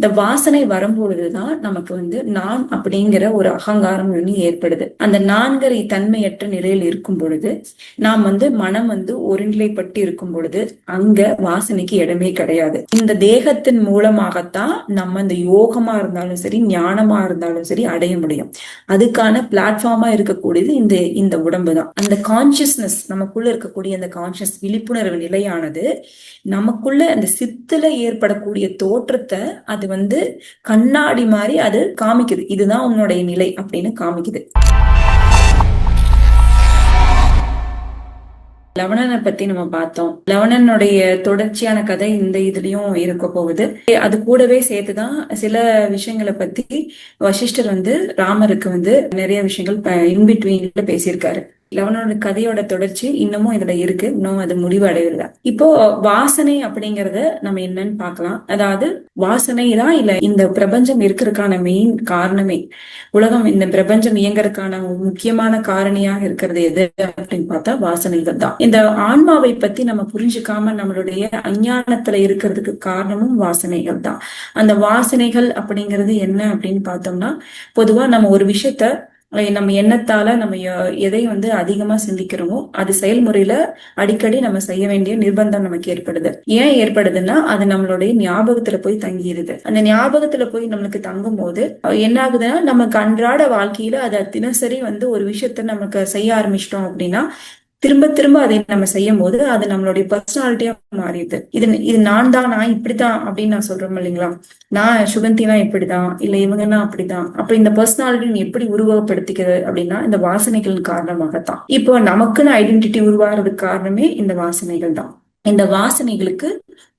இந்த வாசனை வரும்பொழுதுதான் நமக்கு நான் அப்படிங்கிற ஒரு அகங்காரம் ஏற்படுது. அந்த நான்கரை தன்மையற்ற நிலையில் இருக்கும் பொழுது நாம் மனம் ஒருநிலைப்பட்டு இருக்கும் பொழுது அங்க வாசனைக்கு இடமே கிடையாது. இந்த தேகத்தின் மூலமாகத்தான் நம்ம இந்த யோகமா இருந்தாலும் சரி, ஞானமா இருந்தாலும் சரி அடைய முடியும். அதுக்கான பிளாட்ஃபார்மா இருக்கக்கூடியது இந்த இந்த உடம்பு தான். அந்த கான்சியஸ்னஸ், நமக்குள்ள இருக்கக்கூடிய அந்த கான்சியஸ் விழிப்புணர்வு நிலையானது நமக்குள்ள அந்த சித்துல ஏற்படக்கூடிய தோற்றத்தை அது கண்ணாடி மாதிரி அது காமிக்குது. இதுதான் உன்னுடைய நிலை அப்படின்னு காமிக்குது. லவணனை பத்தி நம்ம பார்த்தோம். லவணனுடைய தொடர்ச்சியான கதை இந்த இதுலயும் இருக்க போகுது. அது கூடவே சேர்த்துதான் சில விஷயங்களை பத்தி வசிஷ்டர் ராமருக்கு நிறைய விஷயங்கள் இன்பிட்வீன்ல பேசியிருக்காரு. லவனோட கதையோட தொடர்ச்சி இன்னமும் இதுல இருக்கு. இன்னும் அது முடிவு அடையல. இப்போ வாசனை அப்படிங்கறத நம்ம என்னன்னு பார்க்கலாம். அதாவது வாசனை தான் இல்ல இந்த பிரபஞ்சம் இருக்கிறதுக்கான மெயின் காரணமே. உலகம், இந்த பிரபஞ்சம் இயங்குறதுக்கான முக்கியமான காரணியாக இருக்கிறது எது அப்படின்னு பார்த்தா வாசனைகள் தான். இந்த ஆன்மாவை பத்தி நம்ம புரிஞ்சுக்காம நம்மளுடைய அஞ்ஞானத்துல இருக்கிறதுக்கு காரணமும் வாசனைகள் தான். அந்த வாசனைகள் அப்படிங்கிறது என்ன அப்படின்னு பார்த்தோம்னா, பொதுவா நம்ம ஒரு விஷயத்த நம்ம எண்ணத்தால நம்ம எதை அதிகமா சிந்திக்கிறோமோ அது செயல்முறையில அடிக்கடி நம்ம செய்ய வேண்டிய நிர்பந்தம் நமக்கு ஏற்படுது. ஏன் ஏற்படுதுன்னா, அது நம்மளுடைய ஞாபகத்துல போய் தங்கிடுது. அந்த ஞாபகத்துல போய் நம்மளுக்கு தங்கும் போது என்ன ஆகுதுன்னா, நமக்கு அன்றாட வாழ்க்கையில அதை தினசரி ஒரு விஷயத்த நமக்கு செய்ய ஆரம்பிச்சிட்டோம் அப்படின்னா திரும்ப திரும்ப அதை நம்ம செய்யும் போது அது நம்மளுடைய பர்சனாலிட்டியா மாறிடுது. இது நான் தான், நான் இப்படித்தான் அப்படின்னு நான் சொல்றோம் இல்லைங்களா. நான் சுகந்தினா இப்படிதான், இல்ல இவங்கன்னா அப்படிதான். அப்ப இந்த பர்சனாலிட்டி எப்படி உருவகப்படுத்திக்கிறது அப்படின்னா இந்த வாசனைகளின் காரணமாகத்தான். இப்போ நமக்குன்னு ஐடென்டிட்டி உருவாகிறதுக்கு காரணமே இந்த வாசனைகள் தான். இந்த வாசனைகளுக்கு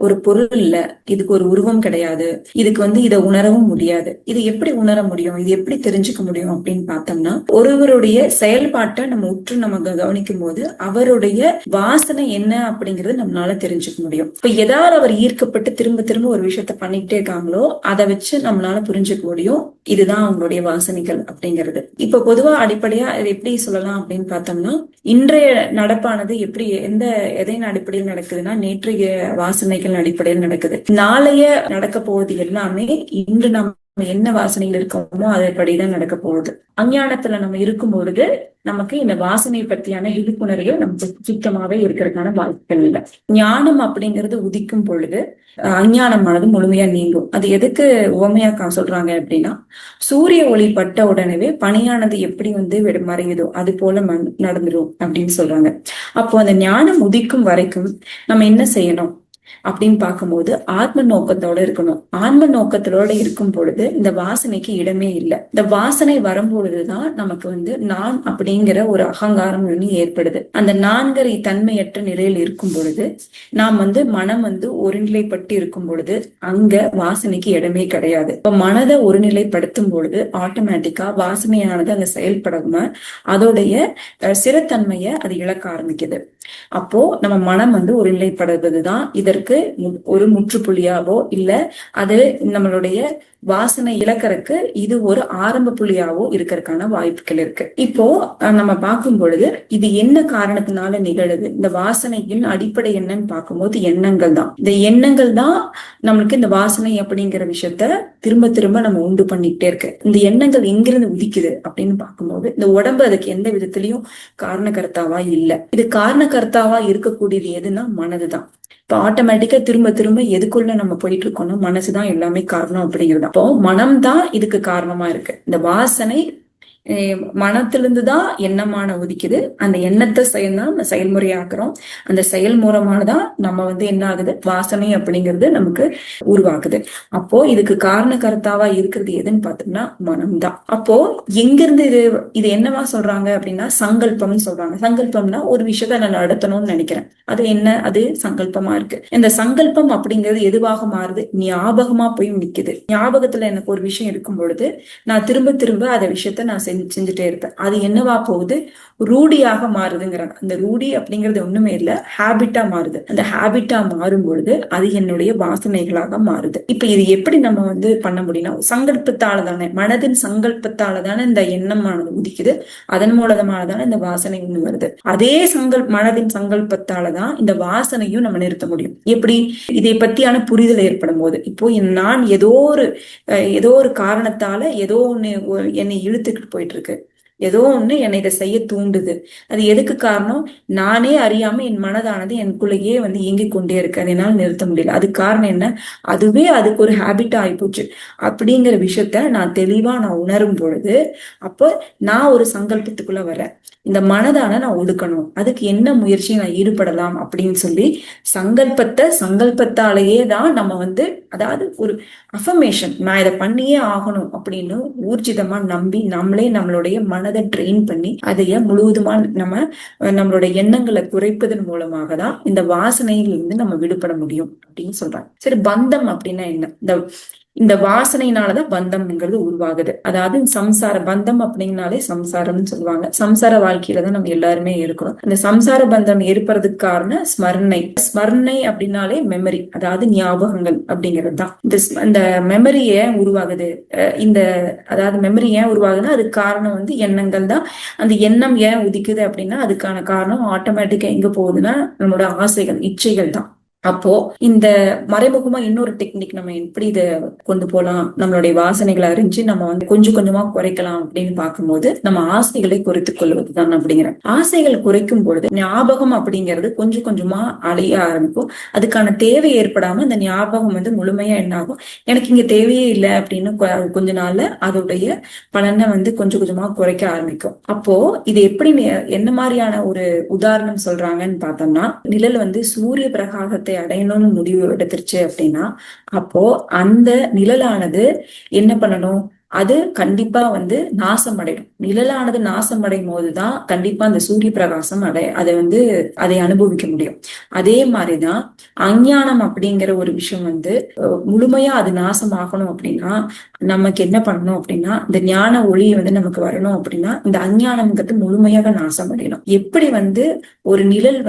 ஒரு பொருள் இல்ல, இதுக்கு ஒரு உருவம் கிடையாது, இதுக்கு இதை உணரவும் முடியாது. இது எப்படி உணர முடியும், இது எப்படி தெரிஞ்சுக்க முடியும் அப்படின்னு பார்த்தோம்னா, ஒருவருடைய செயல்பாட்டை நம்ம உற்று நம்ம கவனிக்கும் போது அவருடைய வாசனை என்ன அப்படிங்கறது நம்மளால தெரிஞ்சுக்க முடியும். இப்ப ஏதாவது அவர் ஈர்க்கப்பட்டு திரும்ப திரும்ப ஒரு விஷயத்த பண்ணிக்கிட்டே இருக்காங்களோ அதை வச்சு நம்மளால புரிஞ்சுக்க முடியும் இதுதான் அவங்களுடைய வாசனைகள் அப்படிங்கிறது. இப்ப பொதுவா அடிப்படையா இதை எப்படி சொல்லலாம் அப்படின்னு பார்த்தோம்னா, இன்றைய நடப்பானது எப்படி எதையின் அடிப்படையில் நடக்குதுன்னா நேற்றைய வாசனைகள் அடிப்படையில் நடக்குது. நாளைய நடக்க போவது எல்லாமே இன்று நம்ம என்ன வாசனையில் இருக்கோமோ அதைப்படிதான் நடக்க போகுது. அஞ்ஞானத்துல நம்ம இருக்கும் பொழுது நமக்கு இந்த வாசனை பற்றியான விழிப்புணர்வு நமக்கு சுத்தமாவே இருக்கிறதுக்கான வாய்ப்புகள் இல்லை. ஞானம் அப்படிங்கிறது உதிக்கும் பொழுது அஞ்ஞானமானது முழுமையா நீங்கும். அது எதுக்கு உவமையா சொல்றாங்க அப்படின்னா, சூரிய ஒளி பட்ட உடனே பனியானது எப்படி மறையுதோ அது போல நடந்துடும் அப்படின்னு சொல்றாங்க. அப்போ அந்த ஞானம் உதிக்கும் வரைக்கும் நம்ம என்ன செய்யணும் அப்படின்னு பார்க்கும்போது ஆத்ம நோக்கத்தோட இருக்கணும். ஆன்ம நோக்கத்தோட இருக்கும் பொழுது இந்த வாசனைக்கு இடமே இல்லை. இந்த வாசனை வரும்பொழுதுதான் நமக்கு நான் அப்படிங்கிற ஒரு அகங்காரம் ஏற்படுது. அந்த நான்கரை தன்மையற்ற நிலையில் இருக்கும் பொழுது நாம் மனம் ஒருநிலைப்பட்டு இருக்கும் பொழுது அங்க வாசனைக்கு இடமே கிடையாது. இப்ப மனதை ஒருநிலைப்படுத்தும் பொழுது ஆட்டோமேட்டிக்கா வாசனையானது அங்க செயல்படாம அதோடைய சிறத்தன்மையை அது இழக்க ஆரம்பிக்குது. அப்போ நம்ம மனம் ஒருநிலைப்படுவதுதான் இதற்கு ஒரு முற்றுப்புள்ளியாவோ இல்ல அது நம்மளுடைய வாசனை இழக்கறதுக்கு இது ஒரு ஆரம்ப புள்ளியாவோ இருக்கிறதுக்கான வாய்ப்புகள் இருக்கு. இப்போ நம்ம பார்க்கும் பொழுது இது என்ன காரணத்தினால நிகழுது, இந்த வாசனையின் அடிப்படை என்னன்னு பார்க்கும்போது எண்ணங்கள் தான். இந்த எண்ணங்கள் தான் நம்மளுக்கு இந்த வாசனை அப்படிங்கிற விஷயத்த திரும்ப திரும்ப நம்ம உண்டு பண்ணிக்கிட்டே இருக்கு. இந்த எண்ணங்கள் எங்கிருந்து உதிக்குது அப்படின்னு பார்க்கும்போது இந்த உடம்பு அதுக்கு எந்த விதத்திலையும் காரணகர்த்தாவா இல்லை. இது காரணகர்த்தாவா இருக்கக்கூடியது எதுனா மனதுதான். இப்போ ஆட்டோமேட்டிக்கா திரும்ப திரும்ப எதுக்குள்ள நம்ம போயிட்டு இருக்கோம்னா மனசுதான் எல்லாமே காரணம் அப்படிங்கிறது. அப்போ மனம்தான் இதுக்கு காரணமா இருக்கு. இந்த வாசனை மனத்திலிருந்துதான் எண்ணமான உதிக்குது. அந்த எண்ணத்தை செயல்முறையாக்குறோம். அந்த செயல் மூலமானதான் நம்ம என்ன ஆகுது, வாசனை அப்படிங்கிறது நமக்கு உருவாக்குது. அப்போ இதுக்கு காரண கர்த்தாவா இருக்கிறது எதுன்னு பார்த்தோம்னா மனம்தான். அப்போ எங்கிருந்து இது என்னவா சொல்றாங்க அப்படின்னா சங்கல்பம்னு சொல்றாங்க. சங்கல்பம்னா ஒரு விஷயத்த நான் நடத்தணும்னு நினைக்கிறேன், அது என்ன, அது சங்கல்பமா இருக்கு. இந்த சங்கல்பம் அப்படிங்கிறது எதுவாக மாறுது, ஞாபகமா போய் நிக்குது. ஞாபகத்துல எனக்கு ஒரு விஷயம் இருக்கும் பொழுது நான் திரும்ப திரும்ப அதை விஷயத்த நான் செஞ்சுட்டே இருப்பேன். அது என்னவா போகுது, ரூடியாக மாறுதுங்கிறாங்க. அந்த ரூடி அப்படிங்கிறது ஒண்ணுமே இல்ல, ஹேபிட்டா மாறுது. அந்த ஹேபிட்டா மாறும் பொழுது அது என்னுடைய வாசனைகளாக மாறுது. இப்ப இது எப்படி நம்ம பண்ண முடியும்னா, சங்கல்பத்தால தானே, மனதின் சங்கல்பத்தால தானே இந்த எண்ணமானது உதிக்குது. அதன் மூலமாக தானே இந்த வாசனை வருது. அதே மனதின் சங்கல்பத்தாலதான் இந்த வாசனையும் நம்ம நிறுத்த முடியும். எப்படி? இதை பத்தியான புரிதல் ஏற்படும் போது, இப்போ நான் ஏதோ ஒரு காரணத்தால ஏதோ ஒண்ணு என்னை இழுத்துக்கிட்டு போயிட்டு இருக்கு, ஏதோ ஒண்ணு என்னை இதை செய்ய தூண்டுது. அது எதுக்கு காரணம்? நானே அறியாம என் மனதானது எனக்குள்ளேயே இயங்கிக் கொண்டே இருக்கு, அதனால நிறுத்த முடியல. அதுக்கு காரணம் என்ன? அதுவே அதுக்கு ஒரு ஹேபிட் ஆயிப்போச்சு அப்படிங்கிற விஷயத்த நான் தெளிவா உணரும் பொழுது, அப்போ நான் ஒரு சங்கல்பத்துக்குள்ள வரேன். இந்த மனதான நான் ஒடுக்கணும், அதுக்கு என்ன முயற்சி நான் ஈடுபடலாம் அப்படின்னு சொல்லி சங்கல்பத்தாலேயே தான் நம்ம அதாவது ஒரு அஃபர்மேஷன், நான் இதை பண்ணியே ஆகணும் அப்படின்னு ஊர்ஜிதமா நம்பி நம்மளே நம்மளுடைய மனதை ட்ரெயின் பண்ணி அதைய முழுவதுமா நம்மளுடைய எண்ணங்களை குறைப்பதன் மூலமாக தான் இந்த வாசனையிலிருந்து நம்ம விடுபட முடியும் அப்படின்னு சொல்றாங்க. சரி, பந்தம் அப்படின்னா என்ன? இந்த வாசனையினாலதான் பந்தம்ங்கிறது உருவாகுது. அதாவது சம்சார பந்தம் அப்படின்னாலே சம்சாரம்னு சொல்லுவாங்க. சம்சார வாழ்க்கையில தான் நம்ம எல்லாருமே இருக்கிறோம். இந்த சம்சார பந்தம் ஏற்படுறதுக்கு காரணம் ஸ்மரணை அப்படின்னாலே மெமரி, அதாவது ஞாபகங்கள் அப்படிங்கிறது தான். இந்த மெமரி ஏன் உருவாகுது, அதாவது மெமரி ஏன் உருவாகுதுன்னா அதுக்கு காரணம் எண்ணங்கள் தான். அந்த எண்ணம் ஏன் உதிக்குது அப்படின்னா அதுக்கான காரணம் ஆட்டோமேட்டிக்கா எங்க போகுதுன்னா நம்மளோட ஆசைகள், இச்சைகள் தான். அப்போ இந்த மறைமுகமா இன்னொரு டெக்னிக் நம்ம எப்படி இதை கொண்டு போலாம், நம்மளுடைய வாசனைகளை அறிஞ்சு நம்ம கொஞ்சம் கொஞ்சமா குறைக்கலாம் அப்படின்னு பார்க்கும்போது, நம்ம ஆசைகளை குறைத்துக் கொள்வதுதான் அப்படிங்கிறேன். ஆசைகள் குறைக்கும் பொழுது ஞாபகம் அப்படிங்கிறது கொஞ்சம் கொஞ்சமா அழிய ஆரம்பிக்கும். அதுக்கான தேவை ஏற்படாம அந்த ஞாபகம் முழுமையா என்ன ஆகும், எனக்கு இங்க தேவையே இல்லை அப்படின்னு கொஞ்ச நாள்ல அதோடைய பலனை கொஞ்சம் கொஞ்சமா குறைக்க ஆரம்பிக்கும். அப்போ இது எப்படி, என்ன மாதிரியான ஒரு உதாரணம் சொல்றாங்கன்னு பார்த்தோம்னா, நிழல் சூரிய பிரகாசத்தை அடையணும்னு முடிவு எடுத்துருச்சு அப்படின்னா, அப்போ அந்த நிழலானது என்ன பண்ணணும், அது கண்டிப்பா நாசம் அடையும். நிழலானது நாசம் அடையும் போதுதான் கண்டிப்பா அந்த சூரிய பிரகாசம் அதை அனுபவிக்க முடியும். அதே மாதிரிதான் அஞ்ஞானம் அப்படிங்கிற ஒரு விஷயம் முழுமையா அது நாசம் ஆகணும் அப்படின்னா நமக்கு என்ன பண்ணணும் அப்படின்னா, இந்த ஞான ஒளி நமக்கு வரணும் அப்படின்னா இந்த அஞ்ஞானம்ங்கிறது முழுமையாக நாசம் அடையணும். எப்படி ஒரு நிழல்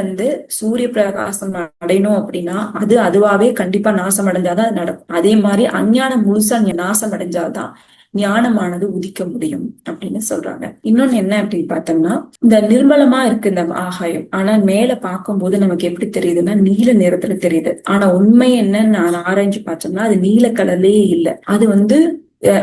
சூரிய பிரகாசம் அடையணும் அப்படின்னா அது அதுவாவே கண்டிப்பா நாசம் அடைஞ்சாதான் அது நடக்கும். அதே மாதிரி அஞ்ஞானம் முழுசா நாசம் அடைஞ்சாதான் ஞானமானது உதிக்க முடியும் அப்படின்னு சொல்றாங்க. இன்னொன்னு என்ன அப்படின்னு பார்த்தோம்னா, இந்த நிர்மலமா இருக்கு இந்த ஆகாயம், ஆனா மேல பார்க்கும்போது நமக்கு எப்படி தெரியுதுன்னா நீல நிறத்துல தெரியுது. ஆனா உண்மை என்னன்னு நான் ஆராய்ஞ்சு பார்த்தோம்னா அது நீல கலர்லயே இல்லை. அது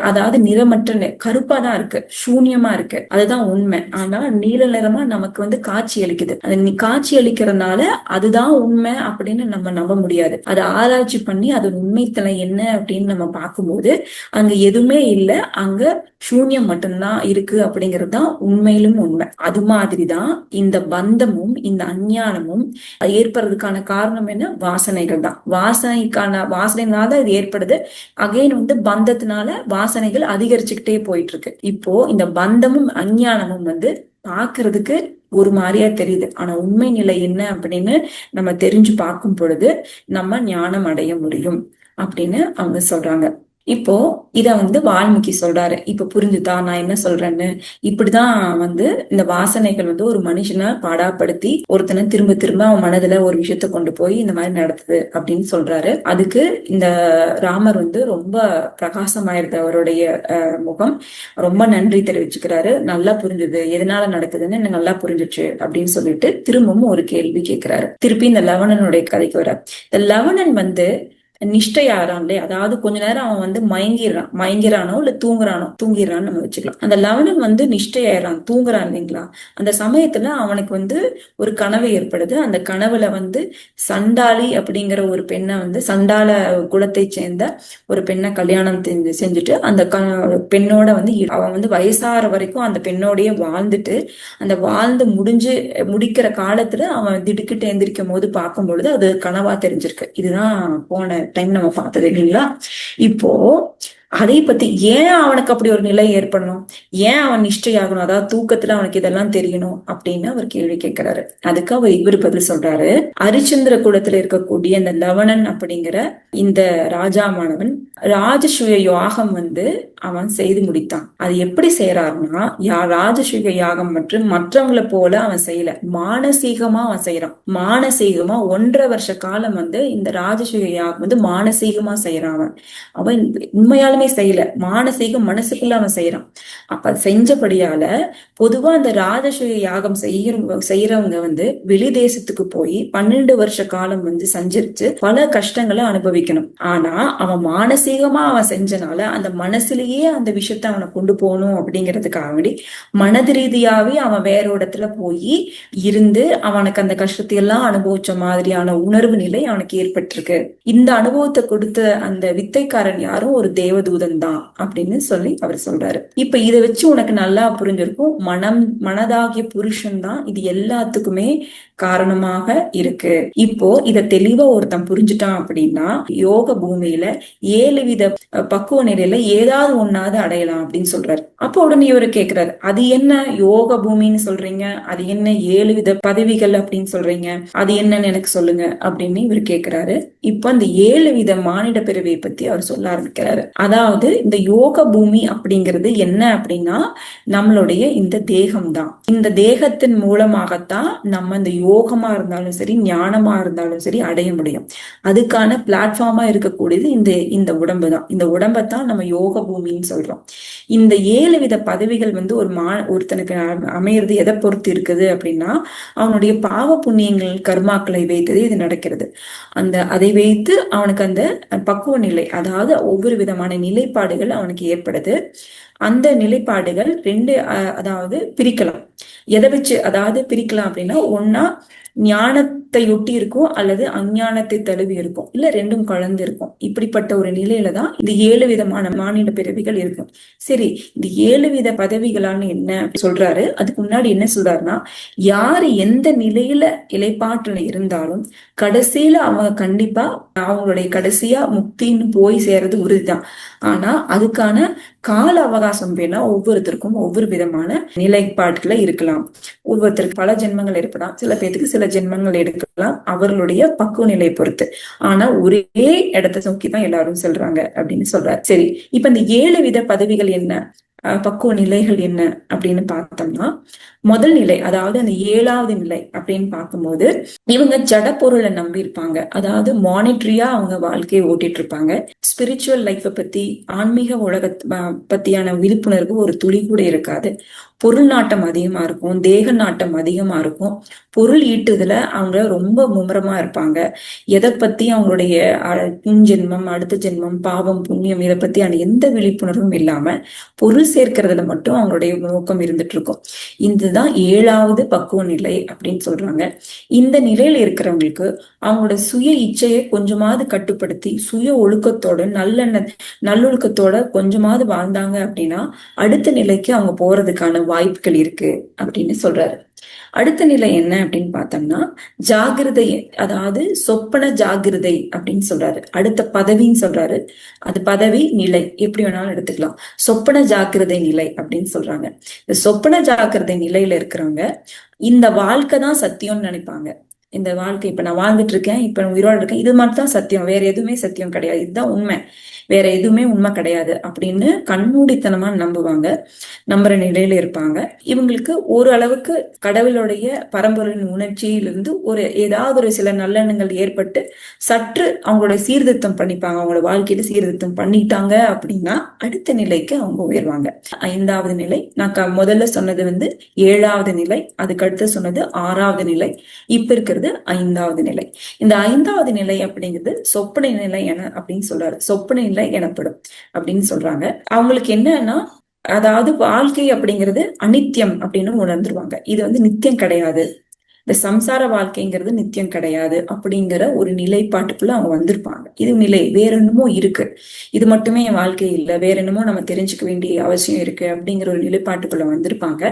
அதாவது நிறமற்ற கருப்பா தான் இருக்கு, சூன்யமா இருக்கு. அதுதான் உண்மை. ஆனா நீல நிறமா நமக்கு காட்சி அளிக்குது. அது காட்சி அளிக்கிறதுனால அதுதான் உண்மை அப்படின்னு நம்ம நம்ப முடியாது. அதை ஆராய்ச்சி பண்ணி அது உண்மைத்தலை என்ன அப்படின்னு நம்ம பார்க்கும்போது அங்க எதுவுமே இல்லை, அங்க சூன்யம் மட்டும்தான் இருக்கு அப்படிங்கிறது தான் உண்மையிலும் உண்மை. அது மாதிரிதான் இந்த பந்தமும் இந்த அஞ்ஞானமும் ஏற்படுறதுக்கான காரணம் என்ன? வாசனைகள் தான். வாசனைனால இது ஏற்படுது. அகைன் பந்தத்தினால வாசனைகள் அதிகரிச்சுக்கிட்டே போயிட்டு இருக்கு. இப்போ இந்த பந்தமும் அஞ்ஞானமும் பாக்குறதுக்கு ஒரு மாதிரியா தெரியுது. ஆனா உண்மை நிலை என்ன அப்படின்னு நம்ம தெரிஞ்சு பார்க்கும் பொழுது நம்ம ஞானம் அடைய முடியும் அப்படின்னு அவங்க சொல்றாங்க. இப்போ இத வால்மீகி சொல்றாரு. இப்ப புரிஞ்சுதா நான் என்ன சொல்றேன்னு? இப்படிதான் இந்த வாசனைகள் ஒரு மனுஷனை பாடாப்படுத்தி ஒருத்தனை திரும்ப திரும்ப அவன் மனதுல ஒரு விஷயத்த கொண்டு போய் இந்த மாதிரி நடத்துது அப்படின்னு சொல்றாரு. அதுக்கு இந்த ராமர் ரொம்ப பிரகாசமாயிருது அவருடைய முகம். ரொம்ப நன்றி தெரிவிச்சுக்கிறாரு. நல்லா புரிஞ்சுது எதனால நடக்குதுன்னு எனக்கு நல்லா புரிஞ்சிச்சு அப்படின்னு சொல்லிட்டு திரும்பவும் ஒரு கேள்வி கேட்கிறாரு. திருப்பி இந்த லவணனுடைய கதைக்கு வர, இந்த லவணன் நிஷ்டையாரான்லே, அதாவது கொஞ்ச நேரம் அவன் மயங்கிறானோ இல்ல தூங்கிடுறான்னு நம்ம வச்சுக்கலாம். அந்த லவணன் நிஷ்டையாயிரான், தூங்குறான் இல்லைங்களா? அந்த சமயத்துல அவனுக்கு ஒரு கனவு ஏற்படுது. அந்த கனவுல சண்டாளி அப்படிங்கிற ஒரு பெண்ணை சண்டாள குலத்தை சேர்ந்த ஒரு பெண்ணை கல்யாணம் செஞ்சுட்டு அந்த பெண்ணோட அவன் வயசாற வரைக்கும் அந்த பெண்ணோடய வாழ்ந்துட்டு, அந்த வாழ்ந்து முடிக்கிற காலத்துல அவன் திடுக்கிட்டு எந்திரிக்கும் போது பார்க்கும் பொழுது அது கனவா தெரிஞ்சிருக்கு. இதுதான் போன டைம் நம்ம பார்த்தது இல்லைங்களா? இப்போ அதை பத்தி ஏன் அவனுக்கு அப்படி ஒரு நிலை ஏற்படணும், ஏன் அவன் நிஷ்டையாகணும், அதாவது தூக்கத்துல அவனுக்கு இதெல்லாம் தெரியணும் அப்படின்னு அவர் கேள்வி கேட்கிறாரு. அதுக்கு அவர் இவர் பதில் சொல்றாரு. அரிச்சந்திர குலத்துல இருக்கக்கூடிய இந்த லவணன் அப்படிங்கிற இந்த ராஜாமானவன் ராஜசூய யாகம் அவன் செய்து முடித்தான். அது எப்படி செய்யறாருன்னா, ராஜசூய யாகம் மற்றும் மற்றவங்களை போல அவன் செய்யல, மானசீகமா அவன் செய்யறான். மானசீகமா 1.5 வருஷ காலம் இந்த ராஜசூய யாகம் மானசீகமா செய்யறான். அவன் உண்மையாலுமே செய்யல, மானசீகம் மனசுக்குள்ள அவன் செய்யறான். அப்ப செஞ்சபடியால பொதுவா அந்த ராஜசூய யாகம் செய்யறவங்க வெளி தேசத்துக்கு போய் 12 வருஷ காலம் சஞ்சரிச்சு பல கஷ்டங்களை அனுபவிக்கணும். ஆனா அவன் மானசீகமா அவன் செஞ்சனால அந்த மனசுலயே அந்த விஷயத்த அவனை கொண்டு போகணும் அப்படிங்கிறதுக்காக வேண்டி மனது ரீதியாவே அவன் வேற இடத்துல போய் இருந்து அவனுக்கு அந்த கஷ்டத்தை எல்லாம் அனுபவிச்ச மாதிரியான உணர்வு நிலை அவனுக்கு ஏற்பட்டிருக்கு. இந்த அனுபவத்தை கொடுத்த அந்த வித்தைக்காரன் யாரும் ஒரு தேவதூதன் தான் அப்படின்னு சொல்லி அவர் சொல்றாரு. இப்ப இதை வச்சு உனக்கு நல்லா புரிஞ்சிருக்கும், மனதாகிய புருஷன் தான் இது எல்லாத்துக்குமே காரணமாக இருக்கு. இப்போ இத தெளிவா ஒருத்தன் புரிஞ்சுட்டான் அப்படின்னா யோக பூமியில 7 வித பக்குவ நிலையில ஏதாவது ஒன்னாவது அடையலாம் அப்படின்னு சொல்றாரு. அப்போ உடனே இவரு கேக்குறாரு, அது என்ன யோக பூமின்னு சொல்றீங்க, அது என்ன 7 வித பதவிகள் அப்படின்னு சொல்றீங்க, அது என்னன்னு எனக்கு சொல்லுங்க அப்படின்னு இவர் கேக்குறாரு. இப்ப அந்த 7 வித மானிட பிறவியை பத்தி அவர் சொல்ல ஆரம்பிக்கிறாரு. அதாவது இந்த யோக பூமி அப்படிங்கிறது என்ன அப்படின்னா நம்மளுடைய இந்த தேகம் தான். இந்த தேகத்தின் மூலமாகத்தான் நம்ம இந்த யோகமா இருந்தாலும் சரி ஞானமா இருந்தாலும் சரி அடைய முடியும். அதுக்கான பிளாட்ஃபார்மா இருக்கக்கூடியது இந்த உடம்பு தான். இந்த உடம்பைத்தான் நம்ம யோக பூமின்னு சொல்றோம். இந்த 7 வித பதவிகள் ஒருத்தனுக்கு அமையிறது எதை பொறுத்து இருக்குது அப்படின்னா அவனுடைய பாவ புண்ணியங்கள் கர்மாக்களை வைத்தது இது நடக்கிறது. அதை வைத்து அவனுக்கு அந்த பக்குவ நிலை, அதாவது ஒவ்வொரு விதமான நிலைப்பாடுகள் அவனுக்கு ஏற்படுது. அந்த நிலைப்பாடுகள் 2 அதாவது பிரிக்கலாம். எதை வச்சு அதாவது பிரிக்கலாம் அப்படின்னா, ஒன்னா ஞானத்தை ஒட்டி இருக்கும் அல்லது அஞ்ஞானத்தை தழுவி இருக்கும், இல்ல 2ம் கலந்து இருக்கும். இப்படிப்பட்ட ஒரு நிலையில தான் இந்த 7 விதமான மானிட பிறவிகள் இருக்கும். சரி, இந்த 7 வித பதவிகளான்னு என்ன சொல்றாரு, அதுக்கு முன்னாடி என்ன சொல்றாருன்னா, யாரு எந்த நிலையில இலைப்பாற்றல இருந்தாலும் கடைசியில அவங்க கண்டிப்பா அவங்களுடைய கடைசியா முக்தின்னு போய் சேர்றது உறுதிதான். ஆனா அதுக்கான கால அவகாசம் வேணா ஒவ்வொருத்தருக்கும் ஒவ்வொரு விதமான நிலைப்பாட்டுல இருக்கலாம். ஒவ்வொருத்தருக்கு பல ஜென்மங்கள் ஏற்படலாம், சில பேருக்கு சில ஜென்மங்கள் எடுக்கலாம், அவர்களுடைய பக்குவ நிலை பொறுத்து. ஆனா ஒரே இடத்தை நோக்கிதான் எல்லாரும் செல்றாங்க அப்படின்னு சொல்றாரு. சரி, இப்ப இந்த 7 வித பதவிகள் என்ன, பக்குவ நிலைகள் என்ன அப்படின்னு பார்த்தோம்னா, முதல் நிலை அதாவது அந்த 7வது நிலை அப்படின்னு பார்க்கும்போது இவங்க ஜட பொருளை நம்பி இருப்பாங்க. அதாவது மானிட்டரியா அவங்க வாழ்க்கையை ஓட்டிட்டு இருப்பாங்க. ஸ்பிரிச்சுவல் லைஃப பத்தி ஆன்மீக உலக பத்தியான விழிப்புணர்வு ஒரு துளி கூட இருக்காது. பொருள் நாட்டம் அதிகமா இருக்கும், தேக நாட்டம் அதிகமா இருக்கும். பொருள் ஈட்டுதுல அவங்க ரொம்ப மும்முரமா இருப்பாங்க. எதை பத்தி அவங்களுடைய ஜென்மம் அடுத்த ஜென்மம் பாவம் புண்ணியம் இதை பத்தி எந்த விழிப்புணர்வும் இல்லாம பொருள் சேர்க்கறதுல மட்டும் அவங்களுடைய நோக்கம் இருந்துட்டு இருக்கும். இதுதான் 7வது பக்குவ நிலை அப்படின்னு சொல்றாங்க. இந்த நிலையில இருக்கிறவங்களுக்கு அவங்களோட சுய இச்சையை கொஞ்சமாவது கட்டுப்படுத்தி சுய ஒழுக்கத்தோட நல்லொழுக்கத்தோட கொஞ்சமாவது வாழ்ந்தாங்க அப்படின்னா அடுத்த நிலைக்கு அவங்க போறதுக்கான வாய்ப்புகள் இருக்கு அப்படின்னு சொல்றாரு. அடுத்த நிலை என்ன அப்படின்னு பார்த்தோம்னா ஜாகிரதை, அதாவது சொப்பன ஜாகிரதை அப்படின்னு சொல்றாரு. அடுத்த பதவின்னு சொல்றாரு. அது பதவி நிலை எப்படி வேணாலும் எடுத்துக்கலாம். சொப்பன ஜாக்கிரதை நிலை அப்படின்னு சொல்றாங்க. இந்த சொப்பன ஜாக்கிரதை நிலையில இருக்கிறவங்க இந்த வாழ்க்கை தான் சத்தியம்னு நினைப்பாங்க. இந்த வாழ்க்கை இப்ப நான் வாழ்ந்துட்டு இருக்கேன், இப்ப நான் உயிரோடு இருக்கேன், இது மட்டும் தான் சத்தியம், வேற எதுவுமே சத்தியம் கிடையாது, இதுதான் உண்மை, வேற எதுவுமே உண்மை கிடையாது அப்படின்னு கண்மூடித்தனமா நம்புற நிலையில இருப்பாங்க. இவங்களுக்கு ஒரு அளவுக்கு கடவுளுடைய பரம்பொருளின் உணர்ச்சியிலிருந்து ஏதாவது ஒரு சில நல்லெண்ணங்கள் ஏற்பட்டு சற்று அவங்களோட சீர்திருத்தம் பண்ணிப்பாங்க. அவங்களோட வாழ்க்கையில சீர்திருத்தம் பண்ணிட்டாங்க அப்படின்னா அடுத்த நிலைக்கு அவங்க உயர்வாங்க. 5வது நிலை நான் முதல்ல சொன்னது 7வது நிலை, அதுக்கு அடுத்து சொன்னது 6வது நிலை, இப்ப இருக்கிறது 5வது நிலை. இந்த 5வது நிலை அப்படிங்கிறது சொப்பன நிலை அப்படின்னு சொல்றாரு. சொப்பன நிலை எனப்படும் அப்படின்னு சொல்றாங்க. அவங்களுக்கு என்னன்னா, அதாவது வாழ்க்கை அப்படிங்கிறது அநித்தியம் அப்படின்னு உணர்ந்துருவாங்க. இது நித்தியம் கிடையாது, இந்த சம்சார வாழ்க்கைங்கிறது நித்தியம் கிடையாது அப்படிங்கிற ஒரு நிலைப்பாட்டுக்குள்ள அவங்க வந்திருப்பாங்க. இது நிலை, வேற என்னமோ இருக்கு, இது மட்டுமே என் வாழ்க்கை இல்லை, வேற என்னமோ நம்ம தெரிஞ்சுக்க வேண்டிய அவசியம் இருக்கு அப்படிங்கிற ஒரு நிலைப்பாட்டுக்குள்ள வந்திருப்பாங்க.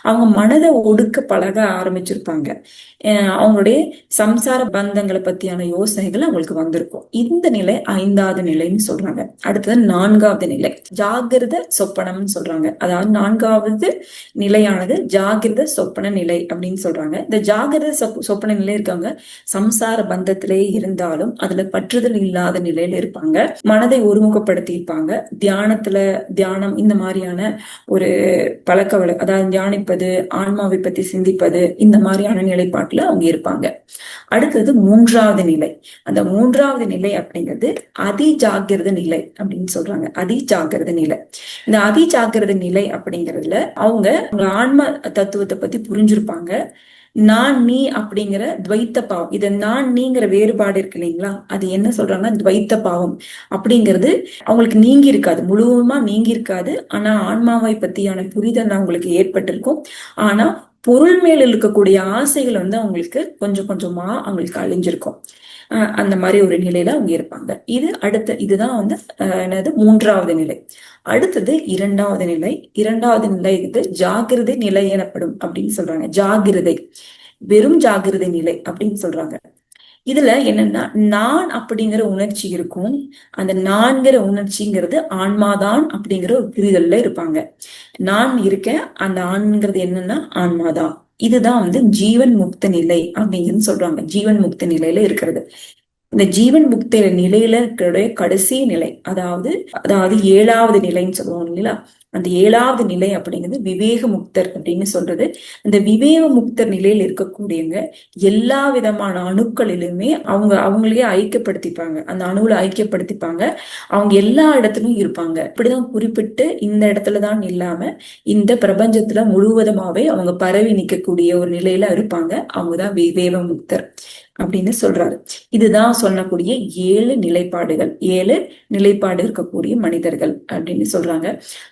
அவங்க மனதை ஒடுக்க பழக ஆரம்பிச்சிருப்பாங்க. அவங்களுடைய சம்சார பந்தங்களை பத்தியான யோசனைகள் அவங்களுக்கு வந்திருக்கும். இந்த நிலை 5வது நிலைன்னு சொல்றாங்க. அடுத்தது 4வது நிலை ஜாகிரத சொப்பனம்னு சொல்றாங்க. அதாவது 4வது நிலையானது ஜாகிரத சொப்பன நிலை அப்படின்னு சொல்றாங்க. இந்த ஜாகிரத சொப்பன நிலை இருக்காங்க சம்சார பந்தத்திலே இருந்தாலும் அதுல பற்றுதல் இல்லாத நிலையில இருப்பாங்க, மனதை ஒருமுகப்படுத்தி இருப்பாங்க, தியானம் இந்த மாதிரியான ஒரு பழக்க வழக்கம், அதாவது தியானிப்பது, ஆன்மாவை பத்தி சிந்திப்பது, இந்த மாதிரியான நிலைப்பாட்டுல அவங்க இருப்பாங்க. அடுத்தது மூன்றாவது நிலை. அந்த மூன்றாவது நிலை அப்படிங்கிறது அதி ஜாகிரத நிலை அப்படின்னு சொல்றாங்க. அதி ஜாகிரத நிலை. இந்த அதி ஜாகிரத நிலை அப்படிங்கிறதுல அவங்க ஆன்ம தத்துவத்தை பத்தி புரிஞ்சிருப்பாங்க. நான் நீ அப்படிங்கிற துவைத்த பாவம், இது நான் நீங்கிற வேறுபாடு இருக்கு இல்லைங்களா, அது என்ன சொல்றாங்கன்னா துவைத்த பாவம் அப்படிங்கிறது அவங்களுக்கு நீங்கி இருக்காது, முழுவதுமா நீங்கி இருக்காது. ஆனா ஆன்மாவை பத்தியான புரிதல் அவங்களுக்கு ஏற்பட்டிருக்கும். ஆனா பொருள் மேல் இருக்கக்கூடிய ஆசைகள் வந்து அவங்களுக்கு கொஞ்சம் கொஞ்சமா அவங்களுக்கு அழிஞ்சிருக்கும். அந்த மாதிரி ஒரு நிலையில அவங்க இருப்பாங்க. இதுதான் வந்து என்னது மூன்றாவது நிலை. அடுத்தது இரண்டாவது நிலை. இரண்டாவது நிலை இது ஜாகிரதை நிலை எனப்படும் அப்படின்னு சொல்றாங்க. ஜாகிரதை, வெறும் ஜாகிரதை நிலை அப்படின்னு சொல்றாங்க. இதுல என்னன்னா நான் அப்படிங்கிற உணர்ச்சி இருக்கும். அந்த நான்கிற உணர்ச்சிங்கிறது ஆன்மாதான் அப்படிங்கிற ஒரு புரிதல்ல இருப்பாங்க. நான் இருக்கேன், அந்த ஆண்ங்கிறது என்னன்னா ஆன்மாதான். இதுதான் வந்து ஜீவன் முக்த நிலை அப்படின்னு சொல்றாங்க. ஜீவன் முக்த நிலையில இருக்கிறது. இந்த ஜீவன் முக்த நிலையில இருக்கிற கடைசி நிலை, அதாவது அதாவது ஏழாவது நிலைன்னு சொல்லுவோம் இல்லையா, அந்த ஏழாவது நிலை அப்படிங்கிறது விவேக முக்தர் அப்படின்னு சொல்றது. அந்த விவேக முக்தர் நிலையில் இருக்கக்கூடியவங்க எல்லா விதமான அணுக்களிலுமே அவங்களையே ஐக்கியப்படுத்திப்பாங்க, அந்த அணுவுல ஐக்கியப்படுத்திப்பாங்க. அவங்க எல்லா இடத்துலயும் இருப்பாங்க. இப்படிதான் குறிப்பிட்டு இந்த இடத்துலதான் இல்லாம இந்த பிரபஞ்சத்துல முழுவதுமாவே அவங்க பரவி நிற்கக்கூடிய ஒரு நிலையில இருப்பாங்க. அவங்கதான் விவேக முக்தர் அப்படின்னு சொல்றாரு. இதுதான் சொல்லக்கூடிய 7 நிலைப்பாடுகள், 7 நிலைப்பாடு இருக்கக்கூடிய மனிதர்கள் அப்படின்னு சொல்றாங்க.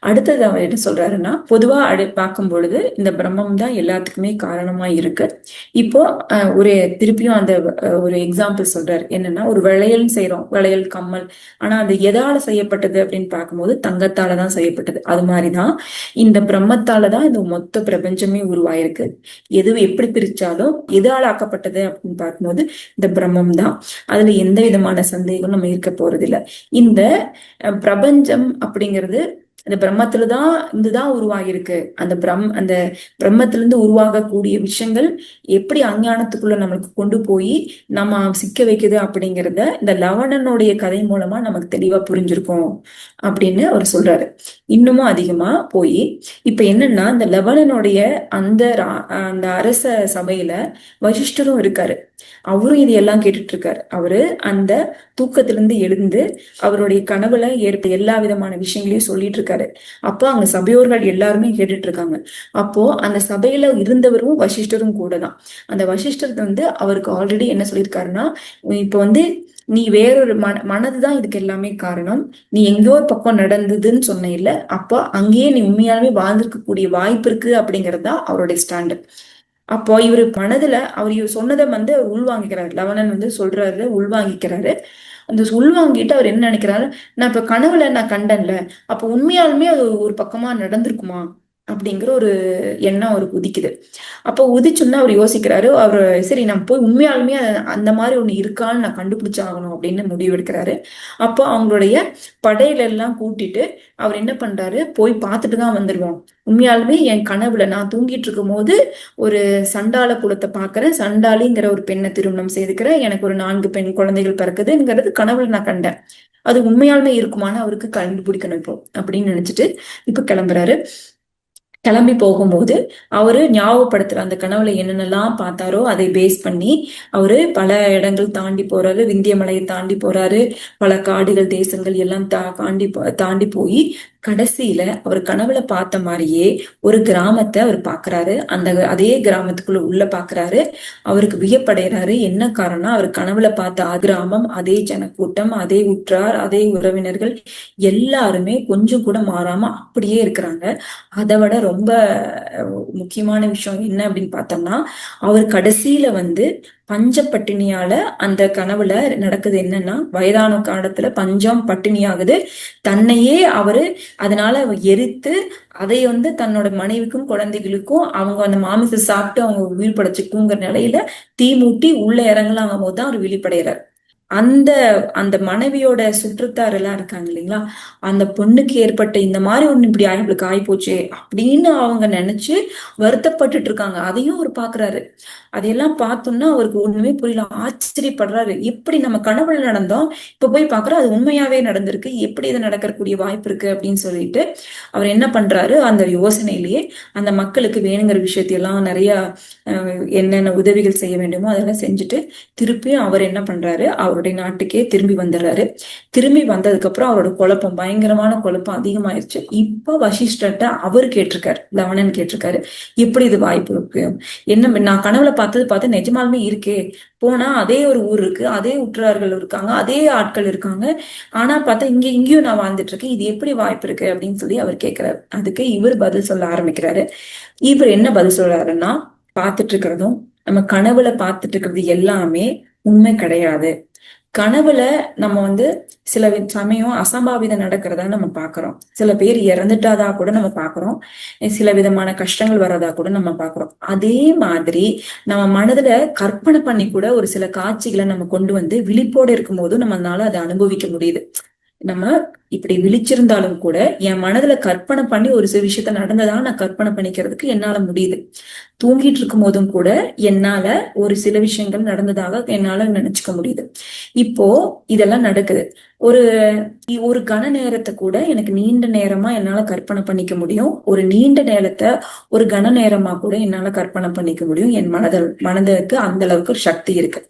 அடுத்தது அவர் என்ன சொல்றாருன்னா, பொதுவா பார்க்கும் பொழுது இந்த பிரம்மம் தான் எல்லாத்துக்குமே காரணமா இருக்கு. இப்போ திருப்பியும் அந்த ஒரு எக்ஸாம்பிள் சொல்றாரு. என்னன்னா, ஒரு வளையல் செய்யறோம், வளையல் கம்மல், ஆனா அது எதால செய்யப்பட்டது அப்படின்னு பார்க்கும்போது தங்கத்தாலதான் செய்யப்பட்டது. அது மாதிரிதான் இந்த பிரம்மத்தாலதான் இந்த மொத்த பிரபஞ்சமே உருவாயிருக்கு. எப்படி பிரிச்சாலும் எதால ஆக்கப்பட்டது அப்படின்னு பார்க்கும்போது இந்த பிரம்மம் தான். அதுல எந்த விதமான சந்தேகம் நம்ம இருக்க போறது இல்ல. இந்த பிரபஞ்சம் அப்படிங்கிறது அந்த பிரம்மத்துலதான் இருந்துதான் உருவாகிருக்கு. அந்த பிரம்மத்திலிருந்து உருவாகக்கூடிய விஷயங்கள் எப்படி அஞ்ஞானத்துக்குள்ள நம்மளுக்கு கொண்டு போய் நம்ம சிக்க வைக்குது அப்படிங்கிறத இந்த லவணனுடைய கதை மூலமா நமக்கு தெளிவா புரிஞ்சிருக்கோம் அப்படின்னு அவர் சொல்றாரு. இன்னமும் அதிகமா போய் இப்ப என்னன்னா, இந்த லவணனுடைய அந்த அரச சபையில வசிஷ்டரும் இருக்காரு. அவரும் இது எல்லாம் கேட்டுட்டு இருக்காரு. அவரு அந்த தூக்கத்திலிருந்து எழுந்து அவருடைய கனவுல எல்லா விதமான விஷயங்களையும் சொல்லிட்டு இருக்காரு. அப்போ அங்க சபையோர்கள் எல்லாருமே கேட்டுட்டு இருக்காங்க. அப்போ அந்த சபையில இருந்தவரும் வசிஷ்டரும் கூட தான். அந்த வசிஷ்டர் வந்து அவருக்கு ஆல்ரெடி என்ன சொல்லியிருக்காருன்னா, இப்ப வந்து நீ வேறொரு மனதுதான் இதுக்கு எல்லாமே காரணம், நீ எங்கோ ஒரு பக்கம் நடந்ததுன்னு சொன்ன இல்ல, அப்போ அங்கேயே நீ உண்மையாலுமே வாழ்ந்திருக்கக்கூடிய வாய்ப்பு இருக்கு அப்படிங்கறதுதான் அவருடைய ஸ்டாண்டு. அப்போ இவரு மனதுல அவர் சொன்னதை வந்து அவர் உள்வாங்கிக்கிறாரு. லவணன் வந்து சொல்றாரு, உள்வாங்கிக்கிறாரு. அந்த உள்வாங்கிட்டு அவர் என்ன நினைக்கிறாரு, நான் இப்ப கனவுல நான் கண்டேன்ல, அப்ப உண்மையாலுமே அது ஒரு பக்கமா நடந்திருக்குமா அப்படிங்கிற ஒரு எண்ணம் அவருக்கு உதிக்குது. அப்போ உதிச்சுன்னா அவர் யோசிக்கிறாரு. அவர் சரி நம்ம போய் உண்மையாலுமே அந்த மாதிரி ஒண்ணு இருக்கான்னு நான் கண்டுபிடிச்சாகணும் அப்படின்னு முடிவு எடுக்கிறாரு. அப்போ அவங்களுடைய படையில எல்லாம் கூட்டிட்டு அவர் என்ன பண்றாரு, போய் பார்த்துட்டு தான் வந்துடுவோம். உண்மையாலுமே என் கனவுல நான் தூங்கிட்டு இருக்கும் போது ஒரு சண்டாள குலத்தை பாக்குறேன், சண்டாளிங்கிற ஒரு பெண்ணை திருமணம் செய்துக்கிறேன், எனக்கு ஒரு 4 பெண் குழந்தைகள் பிறக்குதுங்கிறது கனவுல நான் கண்டேன். அது உண்மையாலுமே இருக்குமான்னு அவருக்கு கண்டுபிடிக்கணும் இப்போ அப்படின்னு நினைச்சிட்டு இப்ப கிளம்புறாரு. கிளம்பி போகும்போது அவரு ஞாபகப்படுத்துற அந்த கனவுல என்னென்னலாம் பார்த்தாரோ அதை பேஸ் பண்ணி அவரு பல இடங்கள் தாண்டி போறாரு. விந்திய மலையை தாண்டி போறாரு, பல காடுகள் தேசங்கள் எல்லாம் தாண்டி போய் கடைசியில அவர் கனவுல பார்த்த மாதிரியே ஒரு கிராமத்தை அவர் பாக்குறாரு. அதே கிராமத்துக்குள்ள உள்ள பாக்குறாரு. அவருக்கு வியப்படைகிறாரு. என்ன காரணம், அவர் கனவுல பார்த்த கிராமம், அதே ஜனக்கூட்டம், அதே உற்றார், அதே உறவினர்கள் எல்லாருமே கொஞ்சம் கூட மாறாம அப்படியே இருக்கிறாங்க. அதை விட ரொம்ப முக்கியமான விஷயம் என்ன அப்படின்னு பார்த்தோம்னா, அவர் கடைசியில வந்து பஞ்சப்பட்டினியால அந்த கனவுல நடக்குது என்னன்னா, வயதான காலத்துல பஞ்சம் பட்டினியாகுது. தன்னையே அவரு அதனால எரித்து அதை வந்து தன்னோட மனைவிக்கும் குழந்தைகளுக்கும் அவங்க அந்த மாமிசை சாப்பிட்டு அவங்க உயிர் படைச்சுக்குங்கிற நிலையில தீ மூட்டி உள்ள இறங்கலாம் போதுதான் அவர் விழிப்படைகிறார். அந்த அந்த மனைவியோட சுற்றத்தார் எல்லாம் இருக்காங்க இல்லைங்களா, அந்த பொண்ணுக்கு ஏற்பட்ட இந்த மாதிரி ஒண்ணு இப்படி அவளுக்கு ஆயிப்போச்சே அப்படின்னு அவங்க நினைச்சு வருத்தப்பட்டுட்டு இருக்காங்க. அதையும் அவர் பாக்குறாரு. அதையெல்லாம் பார்த்தோம்னா அவருக்கு ஒண்ணுமே புரியல, ஆச்சரியப்படுறாரு. எப்படி நம்ம கனவுல நடந்தோம், இப்ப போய் பாக்குறோம் அது உண்மையாவே நடந்திருக்கு, எப்படி இது நடக்கக்கூடிய வாய்ப்பு இருக்கு அப்படின்னு சொல்லிட்டு அவர் என்ன பண்றாரு, அந்த யோசனையிலேயே அந்த மக்களுக்கு வேணுங்கிற விஷயத்தையெல்லாம் நிறைய என்னென்ன உதவிகள் செய்ய வேண்டுமோ அதெல்லாம் செஞ்சுட்டு திருப்பி அவர் என்ன பண்றாரு, அவருடைய நாட்டுக்கே திரும்பி வந்துடுறாரு. திரும்பி வந்ததுக்கு அப்புறம் அவரோட குழப்பம், பயங்கரமான குழப்பம் அதிகமாயிருச்சு. இப்ப வசிஷ்டர்ட்ட அவர் கேட்டிருக்காரு, லவணன் கேட்டிருக்காரு, எப்படி இது வாய்ப்பு இருக்கு, என்ன நான் கனவுல பார்த்து நிஜமாலுமே இருக்கே, போனா அதே ஒரு ஊர் இருக்கு, அதே உற்றார்கள் இருக்காங்க, அதே ஆட்கள் இருக்காங்க, ஆனா பார்த்தா இங்கேயும் நான் வாழ்ந்துட்டு இருக்கேன், இது எப்படி வாய்ப்பு இருக்கு அப்படின்னு சொல்லி அவர் கேட்கிறாரு. அதுக்கு இவர் பதில் சொல்ல ஆரம்பிக்கிறாரு. இவர் என்ன பதில் சொல்றாருன்னா, பார்த்துட்டு இருக்கிறதும் நம்ம கனவுல பார்த்துட்டு இருக்கிறது எல்லாமே உண்மை கிடையாது. கனவுல நம்ம சில சமயம் அசம்பாவிதம் நடக்கிறதா நம்ம பாக்குறோம், சில பேர் இறந்துட்டாதா கூட நம்ம பாக்குறோம், சில விதமான கஷ்டங்கள் வர்றதா கூட நம்ம பாக்குறோம். அதே மாதிரி நம்ம மனதுல கற்பனை பண்ணி கூட ஒரு சில காட்சிகளை நம்ம கொண்டு விழிப்போடு இருக்கும் போது நம்மளால அதை அனுபவிக்க முடியுது. நம்ம இப்படி விழிச்சிருந்தாலும் கூட என் மனதுல கற்பனை பண்ணி ஒரு சில விஷயத்த நடந்ததா நான் கற்பனை பண்ணிக்கிறதுக்கு என்னால முடியுது. தூங்கிட்டு இருக்கும் போதும் கூட என்னால ஒரு சில விஷயங்கள் நடந்ததாக என்னால நினைச்சுக்க முடியுது. இப்போ இதெல்லாம் நடக்குது. ஒரு ஒரு கன நேரத்தை கூட எனக்கு நீண்ட நேரமா என்னால கற்பனை பண்ணிக்க முடியும், ஒரு நீண்ட நேரத்தை ஒரு கன நேரமா கூட என்னால கற்பனை பண்ணிக்க முடியும். என் மனதுக்கு அந்த அளவுக்கு ஒரு சக்தி இருக்கு.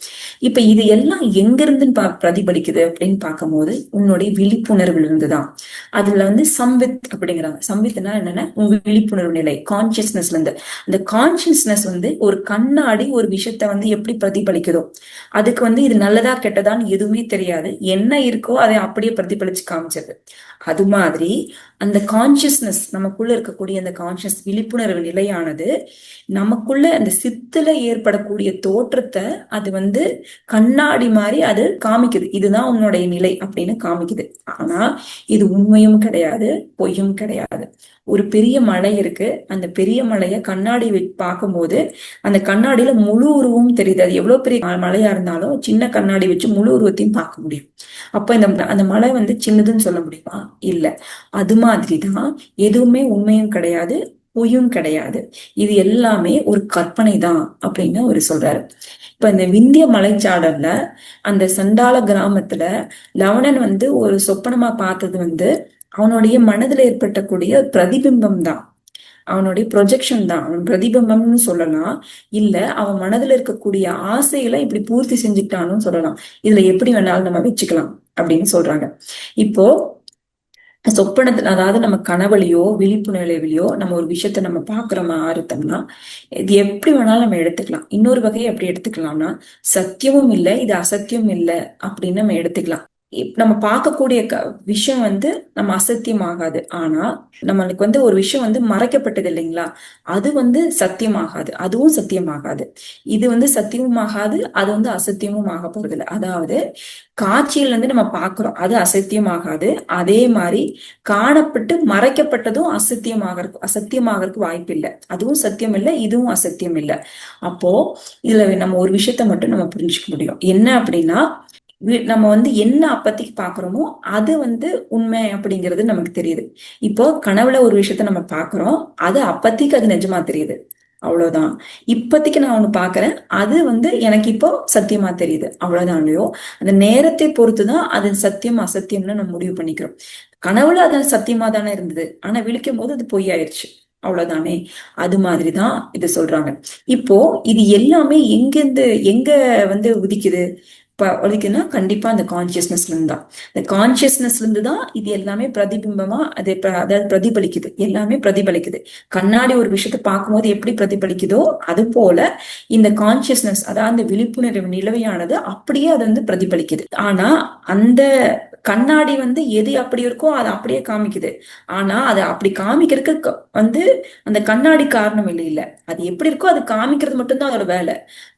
இப்ப இது எல்லாம் எங்க இருந்து பிரதிபலிக்குது அப்படின்னு பார்க்கும்போது உன்னுடைய விழிப்புணர்வுல இருந்துதான். அதுல சம்வித் அப்படிங்கிறாங்க. சம்வித்னா என்னன்னா உங்க விழிப்புணர்வு நிலை, கான்சியஸ்னஸ்ல இருந்து. அந்த கான்சியஸ்னஸ் ஒரு கண்ணாடி ஒரு விஷயத்த எப்படி பிரதிபலிக்குதோ, அதுக்கு இது நல்லதா கெட்டதான்னு எதுவுமே தெரியாது, என்ன இருக்கோ அதை அப்படியே பிரதிபலிச்சு காமிச்சது. அது மாதிரி அந்த கான்சியஸ்னஸ், நமக்குள்ள இருக்கக்கூடிய அந்த கான்சியஸ் விழிப்புணர்வு நிலையானது நமக்குள்ள அந்த சித்துல ஏற்படக்கூடிய தோற்றத்தை அது கண்ணாடி மாதிரி அது காமிக்குது, இதுதான் உன்னுடைய நிலை அப்படின்னு காமிக்குது. ஆனா இது உண்மையும் கிடையாது, பொய்யும் கிடையாது. ஒரு பெரிய மலை இருக்கு, அந்த பெரிய மலைய கண்ணாடி பார்க்கும்போது அந்த கண்ணாடியில முழு உருவம் தெரியுது. அது எவ்வளவு பெரிய மலையா இருந்தாலும் சின்ன கண்ணாடி வச்சு முழு உருவத்தையும் பார்க்க முடியும். அப்ப அந்த மலை சின்னதுன்னு சொல்ல முடியுமா? இல்ல. அது மாதிரிதான் எதுவுமே உண்மையும் கிடையாது, பொய்யும் கிடையாது, இது எல்லாமே ஒரு கற்பனை தான் அப்படின்னு அவரு சொல்றாரு. இப்ப இந்த விந்திய மலைச்சாடல்ல அந்த சண்டால கிராமத்துல லவணன் ஒரு சொப்பனமா பார்த்தது அவனுடைய மனதுல ஏற்பட்டக்கூடிய பிரதிபிம்பம் தான், அவனுடைய ப்ரொஜெக்ஷன் தான், அவன் பிரதிபிம்பம்னு சொல்லலாம். இல்ல அவன் மனதுல இருக்கக்கூடிய ஆசைகளை இப்படி பூர்த்தி செஞ்சுட்டான்னு சொல்லலாம். இதுல எப்படி வேணாலும் நம்ம வச்சுக்கலாம் அப்படின்னு சொல்றாங்க. இப்போ சொப்பனத்துல, அதாவது நம்ம கனவுலையோ விழிப்புணர்வுலையோ நம்ம ஒரு விஷயத்த நம்ம பாக்குறோமா ஆறுத்தோம்னா இது எப்படி வேணாலும் நம்ம எடுத்துக்கலாம். இன்னொரு வகையை எப்படி எடுத்துக்கலாம்னா, சத்தியமும் இல்லை இது அசத்தியம் இல்லை அப்படின்னு நம்ம எடுத்துக்கலாம். நம்ம பார்க்கக்கூடிய விஷயம் நம்ம அசத்தியம் ஆகாது. ஆனா நம்மளுக்கு ஒரு விஷயம் மறைக்கப்பட்டது இல்லைங்களா, அது சத்தியமாகாது, அதுவும் சத்தியமாகாது. இது சத்தியமும் ஆகாது, அது அசத்தியமும் ஆக போறது இல்லை. அதாவது காட்சியில நம்ம பாக்குறோம், அது அசத்தியமாகாது. அதே மாதிரி காணப்பட்டு மறைக்கப்பட்டதும் அசத்தியமாகறதுக்கு வாய்ப்பு இல்லை. அதுவும் சத்தியம் இல்லை, இதுவும் அசத்தியம் இல்லை. அப்போ இதுல நம்ம ஒரு விஷயத்த மட்டும் நம்ம புரிஞ்சுக்க முடியும், என்ன அப்படின்னா நம்ம என்ன அப்பத்திக்கு பாக்குறோமோ அது உண்மை அப்படிங்கிறது நமக்கு தெரியுது. இப்போ கனவுல ஒரு விஷயத்த நம்ம பாக்குறோம், அது அப்பத்திக்கு அது நிஜமா தெரியுது, அவ்வளவுதான். இப்பத்திக்கு நான் ஒண்ணு பாக்குறேன், அது எனக்கு இப்போ சத்தியமா தெரியுது, அவ்வளவுதான். இல்லையோ அந்த நேரத்தை பொறுத்துதான் அது சத்தியம் அசத்தியம்னு நம்ம முடிவு பண்ணிக்கிறோம். கனவுல அது சத்தியமா தானே இருந்தது, ஆனா விழிக்கும் போது அது பொய்யாயிருச்சு, அவ்வளவுதானே. அது மாதிரிதான் இது சொல்றாங்க. இப்போ இது எல்லாமே எங்க உதிக்குது, உதிக்குதுன்னா கண்டிப்பா அந்த கான்சியஸ்னஸ்ல இருந்து தான். இந்த கான்சியஸ்னஸ்ல இருந்து தான் இது எல்லாமே பிரதிபிம்பமா அதாவது பிரதிபலிக்குது, எல்லாமே பிரதிபலிக்குது. கண்ணாடி ஒரு விஷயத்த பார்க்கும்போது எப்படி பிரதிபலிக்குதோ அது போல இந்த கான்சியஸ்னஸ், அதாவது அந்த விழிப்புணர்வு நிலவையானது அப்படியே அது பிரதிபலிக்குது. ஆனா அந்த கண்ணாடி வந்து எது அப்படி இருக்கோ அதை அப்படியே காமிக்குது. ஆனா அதை அப்படி காமிக்கிறதுக்கு வந்து அந்த கண்ணாடி காரணம் இல்ல. அது எப்படி இருக்கோ அது காமிக்கிறது மட்டும்தான் அதோட வேலை.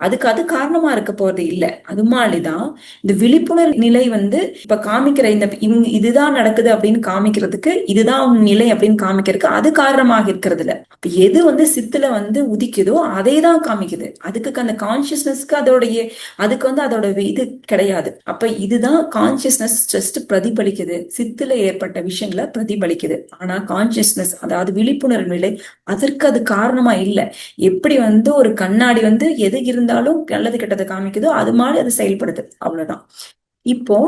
அது காரணமா இருக்க போறது இல்ல. அது மாதிரிதான் இந்த விழிப்புணர்வு நிலை வந்து இப்ப காமிக்கிற இந்த இதுதான் நடக்குது அப்படின்னு காமிக்கிறதுக்கு, இதுதான் உன் நிலை அப்படின்னு காமிக்கிறதுக்கு அது காரணமாக இருக்கிறது இல்ல. அப்ப எது வந்து சித்துல வந்து உதிக்குதோ அதை தான் காமிக்குது. அதுக்கு அந்த கான்சியஸ்னஸ்க்கு அதுக்கு வந்து அதோட இது கிடையாது. அப்ப இதுதான் கான்சியஸ்னஸ் ஜஸ்ட் பிரதிபலிக்குது, சித்துல ஏற்பட்ட விஷயங்களை பிரதிபலிக்குது. ஆனா கான்சியஸ்னஸ் அதாவது விழிப்புணர்வு நிலை அதற்கு அது காரணமா இல்லை. எப்படி வந்து ஒரு கண்ணாடி வந்து எது இருந்தாலும் நல்லது கெட்டதை காமிக்குதோ அது மாதிரி அது செயல்படுது, அவ்வளவுதான். இப்போ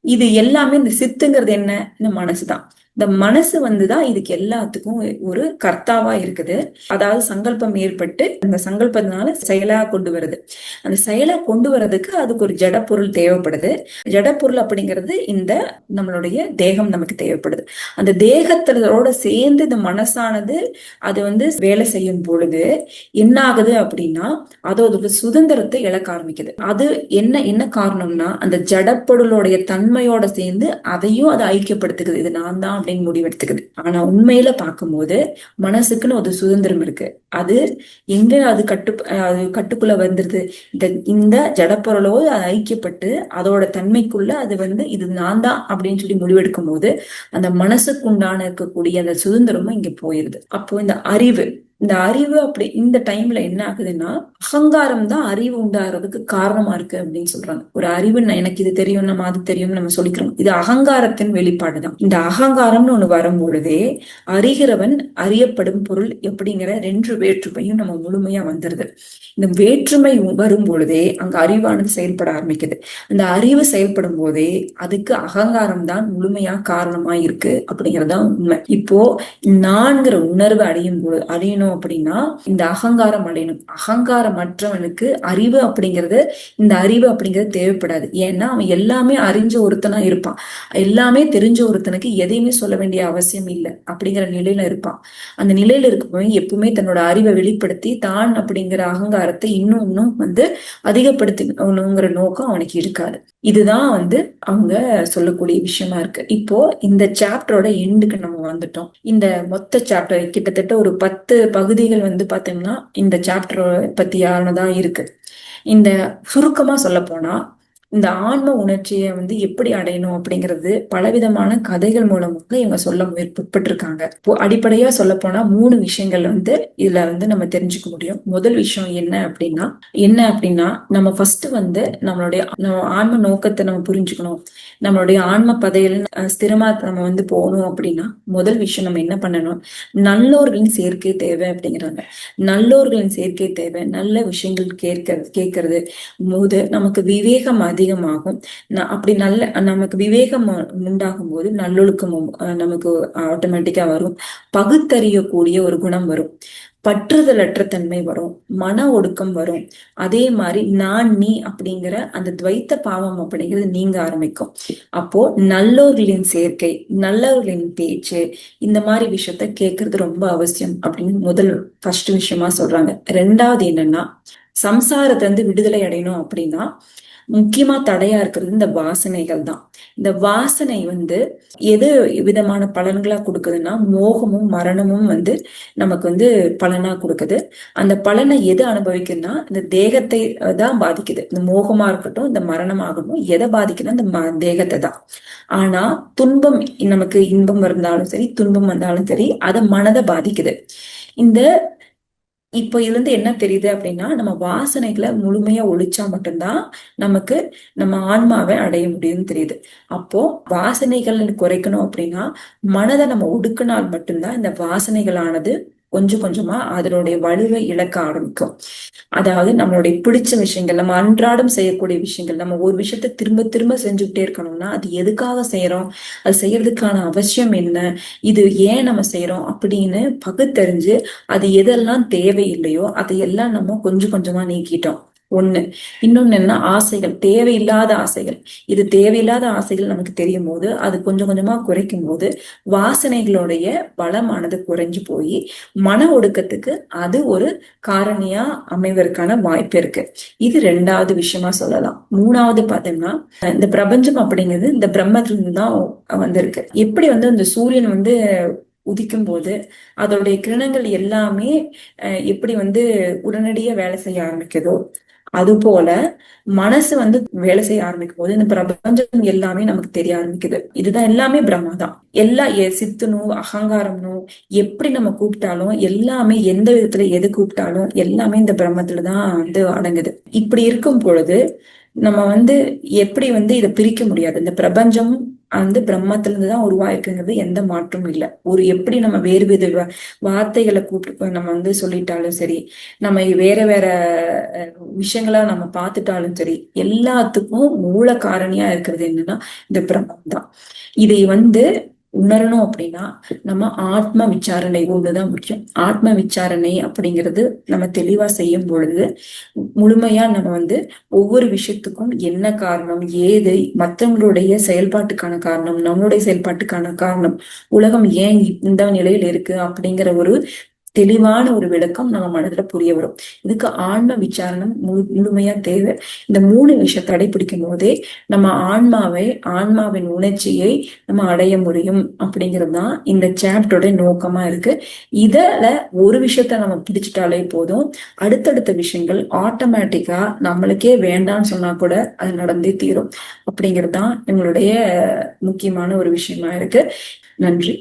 இது எல்லாமே இந்த சித்துங்கிறது என்ன, இந்த மனசுதான். இந்த மனசு வந்துதான் இதுக்கு எல்லாத்துக்கும் ஒரு கர்த்தாவா இருக்குது. அதாவது சங்கல்பம் ஏற்பட்டு அந்த சங்கல்பத்தினால செயலா கொண்டு வருது. அந்த செயலா கொண்டு வர்றதுக்கு அதுக்கு ஒரு ஜடப்பொருள் தேவைப்படுது. ஜடப்பொருள் அப்படிங்கிறது இந்த நம்மளுடைய தேகம் நமக்கு தேவைப்படுது. அந்த தேகத்தோட சேர்ந்து இந்த மனசானது அது வந்து வேலை செய்யும் பொழுது என்ன ஆகுது அப்படின்னா அதோட சுதந்திரத்தை இழக்க ஆரம்பிக்குது. அது என்ன காரணம்னா அந்த ஜடப்பொருளுடைய தன்மையோட சேர்ந்து அதையும் அதை ஐக்கியப்படுத்துக்குது. இது நான் தான் அப்படின்னு முடிவெடுத்துக்குது. ஆனா உண்மையில பார்க்கும்போது மனசுக்குன்னு ஒரு சுதந்திரம் இருக்கு. அது எங்க அது கட்டுக்குள்ள வந்துருது, இந்த ஜடப்பொருளோடு அது ஐக்கியப்பட்டு அதோட தன்மைக்குள்ள அது வந்து இது நான் தான் அப்படின்னு சொல்லி முடிவெடுக்கும் போது அந்த மனசுக்குண்டான இருக்கக்கூடிய அந்த சுதந்திரமும் இங்க போயிருது. அப்போ இந்த அறிவு அப்படி இந்த டைம்ல என்ன ஆகுதுன்னா அகங்காரம் தான் அறிவு உண்டாகிறதுக்கு காரணமா இருக்கு அப்படின்னு சொல்றாங்க. ஒரு அறிவு எனக்கு இது தெரியும், நம்ம அது தெரியும் நம்ம சொல்லிக்கிறோம், இது அகங்காரத்தின் வெளிப்பாடுதான். இந்த அகங்காரம்னு ஒண்ணு வரும்பொழுதே அறிகிறவன் அறியப்படும் பொருள் எப்படிங்கிற 2 வேற்றுமையும் நம்ம முழுமையா வந்துருது. இந்த வேற்றுமை வரும் பொழுதே அங்க அறிவானது செயல்பட ஆரம்பிக்குது. அந்த அறிவு செயல்படும் போதே அதுக்கு அகங்காரம் தான் முழுமையா காரணமா இருக்கு அப்படிங்கறதுதான் உண்மை. இப்போ நான்கிற உணர்வு அடையணும் அப்படின்னா இந்த அகங்காரம் அடையணும். அகங்காரம் மற்றவனுக்கு அறிவு அப்படிங்கிறது தேவைப்படாது. ஏன்னா அவன் எல்லாமே அறிஞ்ச ஒருத்தனா இருப்பான். எல்லாமே தெரிஞ்ச ஒருத்தனுக்கு எதையுமே சொல்ல வேண்டிய அவசியம் இல்லை அப்படிங்கிற நிலையில இருப்பான். அந்த நிலையில இருக்கப்போ எப்பவுமே தன்னோட அறிவை வெளிப்படுத்தி தான் அப்படிங்கிற அகங்காரத்தை இன்னும் வந்து அதிகப்படுத்தணுங்கிற நோக்கம் அவனுக்கு இருக்காது. இதுதான் வந்து அவங்க சொல்லக்கூடிய விஷயமா இருக்கு. இப்போ இந்த சாப்டரோட எண்டுக்கு நம்ம வந்துட்டோம். இந்த மொத்த சாப்டர் கிட்டத்தட்ட ஒரு 10 பகுதிகள் வந்து பாத்தீங்கன்னா இந்த சாப்டர் பத்தியானதான் இருக்கு. இந்த சுருக்கமா சொல்ல போனா இந்த ஆன்ம உணர்ச்சியை வந்து எப்படி அடையணும் அப்படிங்கிறது பலவிதமான கதைகள் மூலமாக இவங்க சொல்ல முற்பட்டிருக்காங்க. இப்போ அடிப்படையா சொல்ல போனா 3 விஷயங்கள் வந்து இதுல வந்து நம்ம தெரிஞ்சுக்க முடியும். முதல் விஷயம் என்ன அப்படின்னா நம்ம ஃபர்ஸ்ட் வந்து நம்ம ஆன்ம நோக்கத்தை நம்ம புரிஞ்சுக்கணும். நம்மளுடைய ஆன்ம பதையில ஸ்திரமா நம்ம வந்து போகணும் அப்படின்னா முதல் விஷயம் நம்ம என்ன பண்ணணும், நல்லோர்களின் சேர்க்கை தேவை அப்படிங்கிறாங்க. நல்லோர்களின் சேர்க்கை தேவை. நல்ல விஷயங்கள் கேட்கறது போது நமக்கு விவேகம் அதிகமாகும். அப்படி நமக்கு விவேகம் உண்டாகும் போது நல்லொழுக்கம் நமக்கு ஆட்டோமேட்டிக்கா வரும். பகுத்தறியக்கூடிய ஒரு குணம் வரும். பற்றுதலற்ற தன்மை வரும். மன ஒடுக்கம் வரும். அதே மாதிரி நான் நீ அப்படிங்கிற அந்த துவைத்த பாவம் அப்படிங்கிறது நீங்க ஆரம்பிக்கும். அப்போ நல்லோர்களின் சேர்க்கை, நல்லவர்களின் பேச்சு, இந்த மாதிரி விஷயத்த கேட்கறது ரொம்ப அவசியம் அப்படின்னு ஃபர்ஸ்ட் விஷயமா சொல்றாங்க. 2வது என்னன்னா சம்சாரத்தை வந்து விடுதலை அடையணும் அப்படின்னா முக்கியமா தடையா இருக்கிறது இந்த வாசனைகள் தான். இந்த வாசனை வந்து எது விதமான பலன்களா கொடுக்குதுன்னா மோகமும் மரணமும் வந்து நமக்கு வந்து பலனா கொடுக்குது. அந்த பலனை எது அனுபவிக்குதுன்னா இந்த தேகத்தை தான் பாதிக்குது. இந்த மோகமா இருக்கட்டும், இந்த மரணமாகட்டும், எதை பாதிக்குதுன்னா இந்த தேகத்தை தான். ஆனா துன்பம், நமக்கு இன்பம் இருந்தாலும் சரி துன்பம் வந்தாலும் சரி அதை மனதை பாதிக்குது. இப்போ இதுல இருந்து என்ன தெரியுது அப்படின்னா நம்ம வாசனைகளை முழுமையா ஒழிச்சா மட்டும்தான் நமக்கு நம்ம ஆன்மாவை அடைய முடியும்னு தெரியுது. அப்போ வாசனைகள் குறைக்கணும் அப்படின்னா மனதை நம்ம ஒடுக்கினால் மட்டும்தான் இந்த வாசனைகளானது கொஞ்சம் கொஞ்சமா அதனுடைய வலுவை இழக்க ஆரம்பிக்கும். அதாவது நம்மளுடைய பிடிச்ச விஷயங்கள், நம்ம அன்றாடம் செய்யக்கூடிய விஷயங்கள், நம்ம ஒரு விஷயத்த திரும்ப திரும்ப செஞ்சுக்கிட்டே இருக்கணும்னா அது எதுக்காக செய்யறோம், அது செய்யறதுக்கான அவசியம் என்ன, இது ஏன் நம்ம செய்யறோம் அப்படின்னு பகுத்தறிஞ்சு அது எதெல்லாம் தேவையில்லையோ அதையெல்லாம் நம்ம கொஞ்சம் கொஞ்சமா நீக்கிட்டோம். ஒண்ணு. இன்னொன்னு என்ன, ஆசைகள், தேவையில்லாத ஆசைகள். இது தேவையில்லாத ஆசைகள் நமக்கு தெரியும் போது அது கொஞ்சம் கொஞ்சமா குறைக்கும் போது வாசனைகளுடைய பலமானது குறைஞ்சு போய் மன ஒடுக்கத்துக்கு அது ஒரு காரணியா அமைவதற்கான வாய்ப்பு இருக்கு. இது ரெண்டாவது விஷயமா சொல்லலாம். மூணாவது பாத்தீங்கன்னா, இந்த பிரபஞ்சம் அப்படிங்கிறது இந்த பிரம்மத்திலிருந்து தான் வந்திருக்கு. எப்படி வந்து இந்த சூரியன் வந்து உதிக்கும் போது அதோடைய கிரணங்கள் எல்லாமே எப்படி வந்து உடனடியா வேலை செய்ய ஆரம்பிக்குதோ, அது போல மனசு வந்து வேலை செய்ய ஆரம்பிக்கும் போது இந்த பிரபஞ்சம் எல்லாமே நமக்கு தெரிய ஆரம்பிக்குது. இதுதான் எல்லாமே பிரம்மா தான். எல்லா சித்துனோ அகங்காரம்னோ எப்படி நம்ம கூப்பிட்டாலும் எல்லாமே, எந்த விதத்துல எது கூப்பிட்டாலும் எல்லாமே இந்த பிரம்மத்துலதான் வந்து அடங்குது. இப்படி இருக்கும் பொழுது நம்ம வந்து எப்படி வந்து இதை பிரிக்க முடியாது. இந்த பிரபஞ்சம் வந்து பிரம்மத்திலிருந்து தான் உருவாயிருக்குங்கிறது எந்த மாற்றமும் இல்லை. ஒரு எப்படி நம்ம வேறு வித வார்த்தைகளை கூப்பிட்டு நம்ம வந்து சொல்லிட்டாலும் சரி, நம்ம வேற வேற விஷயங்களா நம்ம பார்த்துட்டாலும் சரி, எல்லாத்துக்கும் மூல காரணியா இருக்கிறது என்னன்னா இந்த பிரம்மம் தான். இதை வந்து உணரணும் அப்படின்னா நம்ம ஆத்ம விசாரணை ஒண்ணுதான் முக்கியம். ஆத்ம விசாரணை அப்படிங்கிறது நம்ம தெளிவா செய்யும் பொழுது முழுமையா நம்ம வந்து ஒவ்வொரு விஷயத்துக்கும் என்ன காரணம், ஏது, மற்றவங்களுடைய செயல்பாட்டுக்கான காரணம், நம்மளுடைய செயல்பாட்டுக்கான காரணம், உலகம் ஏன் இந்த நிலையில் இருக்கு அப்படிங்கிற ஒரு தெளிவான ஒரு விளக்கம் நம்ம மனதுல புரிய வரும். இதுக்கு ஆன்ம விசாரணம் முழுமையா தேவை. இந்த 3 விஷயத்தை கடைபிடிக்கும் போதே நம்ம ஆன்மாவின் உணர்ச்சியை நம்ம அடைய முடியும் அப்படிங்கிறது தான் இந்த சாப்டரோட நோக்கமா இருக்கு. இதுல ஒரு விஷயத்த நம்ம பிடிச்சிட்டாலே போதும், அடுத்தடுத்த விஷயங்கள் ஆட்டோமேட்டிக்கா நம்மளுக்கே வேண்டாம்னு சொன்னா கூட அது நடந்தே தீரும். அப்படிங்கிறது தான் எங்களுடைய முக்கியமான ஒரு விஷயமா இருக்கு. நன்றி.